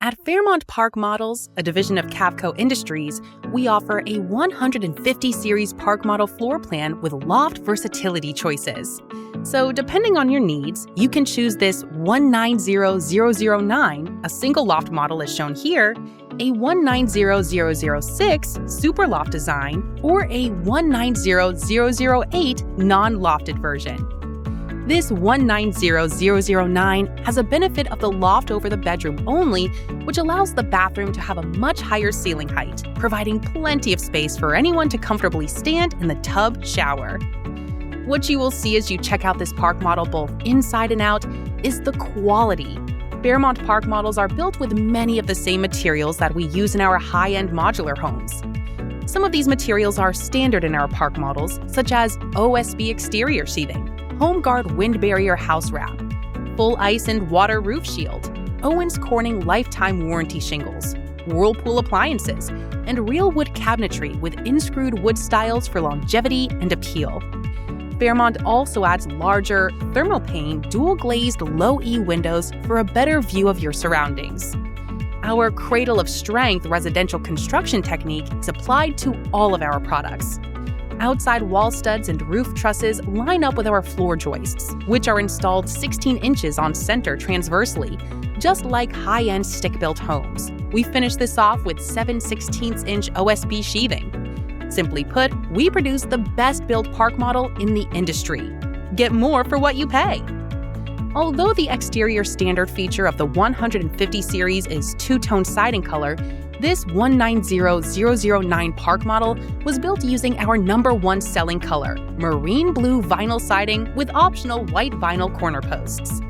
At Fairmont Park Models, a division of Cavco Industries, we offer a 150 series park model floor plan with loft versatility choices. So depending on your needs, you can choose this 190009, a single loft model as shown here, a 190006 super loft design, or a 190008 non-lofted version. This 190009 has a benefit of the loft over the bedroom only, which allows the bathroom to have a much higher ceiling height, providing plenty of space for anyone to comfortably stand in the tub shower. What you will see as you check out this park model both inside and out is the quality. Fairmont Park Models are built with many of the same materials that we use in our high-end modular homes. Some of these materials are standard in our park models, such as OSB exterior sheathing, HomeGuard wind barrier house wrap, full ice and water roof shield, Owens Corning lifetime warranty shingles, Whirlpool appliances, and real wood cabinetry with in-screwed wood styles for longevity and appeal. Fairmont also adds larger, thermopane, dual-glazed low-E windows for a better view of your surroundings. Our Cradle of Strength residential construction technique is applied to all of our products. Outside wall studs and roof trusses line up with our floor joists, which are installed 16 inches on center transversely, just like high-end stick-built homes. We finish this off with 7/16" OSB sheathing. Simply put, we produce the best-built park model in the industry. Get more for what you pay. Although the exterior standard feature of the 150 series is two-tone siding color, this 190009 park model was built using our #1 selling color, marine blue vinyl siding with optional white vinyl corner posts.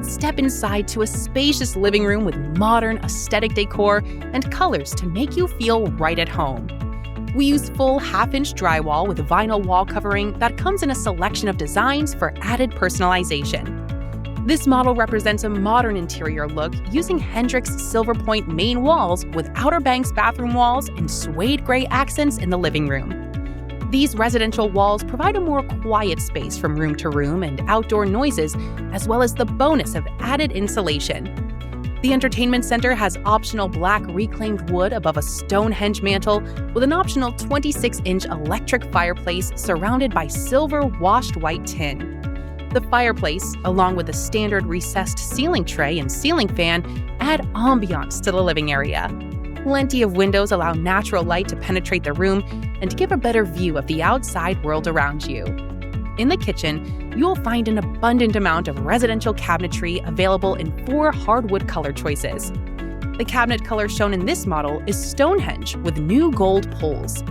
Step inside to a spacious living room with modern aesthetic decor and colors to make you feel right at home. We use full half-inch drywall with vinyl wall covering that comes in a selection of designs for added personalization. This model represents a modern interior look using Hendrix Silver Point main walls with Outer Banks bathroom walls and suede gray accents in the living room. These residential walls provide a more quiet space from room to room and outdoor noises, as well as the bonus of added insulation. The entertainment center has optional black reclaimed wood above a Stonehenge mantel with an optional 26-inch electric fireplace surrounded by silver washed white tin. The fireplace, along with a standard recessed ceiling tray and ceiling fan, add ambiance to the living area. Plenty of windows allow natural light to penetrate the room and give a better view of the outside world around you. In the kitchen, you'll find an abundant amount of residential cabinetry available in 4 hardwood color choices. The cabinet color shown in this model is Stonehenge with new gold pulls.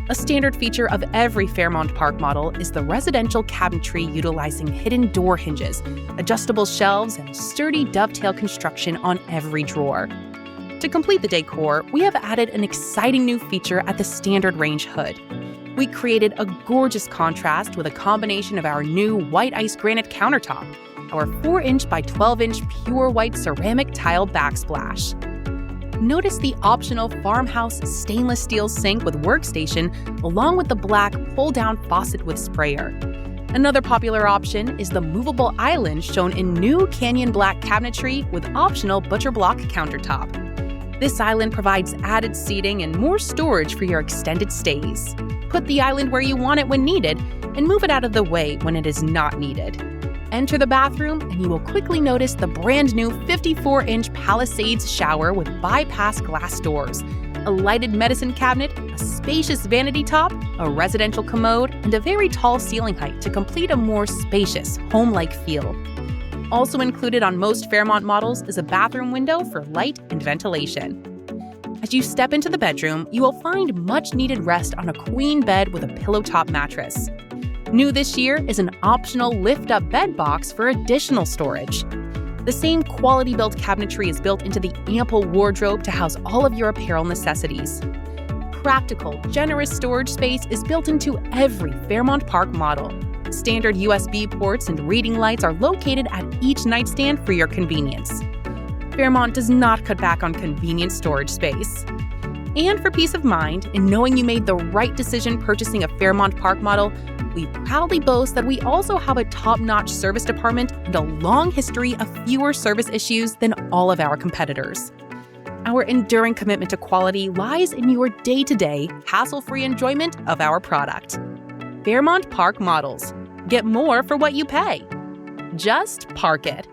A standard feature of every Fairmont Park model is the residential cabinetry utilizing hidden door hinges, adjustable shelves, and sturdy dovetail construction on every drawer. To complete the decor, we have added an exciting new feature at the standard range hood. We created a gorgeous contrast with a combination of our new white ice granite countertop, our 4-inch by 12-inch pure white ceramic tile backsplash. Notice the optional farmhouse stainless steel sink with workstation, along with the black pull-down faucet with sprayer. Another popular option is the movable island shown in new canyon black cabinetry with optional butcher block countertop. This island provides added seating and more storage for your extended stays. Put the island where you want it when needed, and move it out of the way when it is not needed. Enter the bathroom, and you will quickly notice the brand new 54-inch Palisades shower with bypass glass doors, a lighted medicine cabinet, a spacious vanity top, a residential commode, and a very tall ceiling height to complete a more spacious, home-like feel. Also included on most Fairmont models is a bathroom window for light and ventilation. As you step into the bedroom, you will find much-needed rest on a queen bed with a pillow-top mattress. New this year is an optional lift-up bed box for additional storage. The same quality-built cabinetry is built into the ample wardrobe to house all of your apparel necessities. Practical, generous storage space is built into every Fairmont Park model. Standard USB ports and reading lights are located at each nightstand for your convenience. Fairmont does not cut back on convenient storage space. And for peace of mind, in knowing you made the right decision purchasing a Fairmont Park model, we proudly boast that we also have a top-notch service department and a long history of fewer service issues than all of our competitors. Our enduring commitment to quality lies in your day-to-day, hassle-free enjoyment of our product. Fairmont Park Models. Get more for what you pay. Just park it.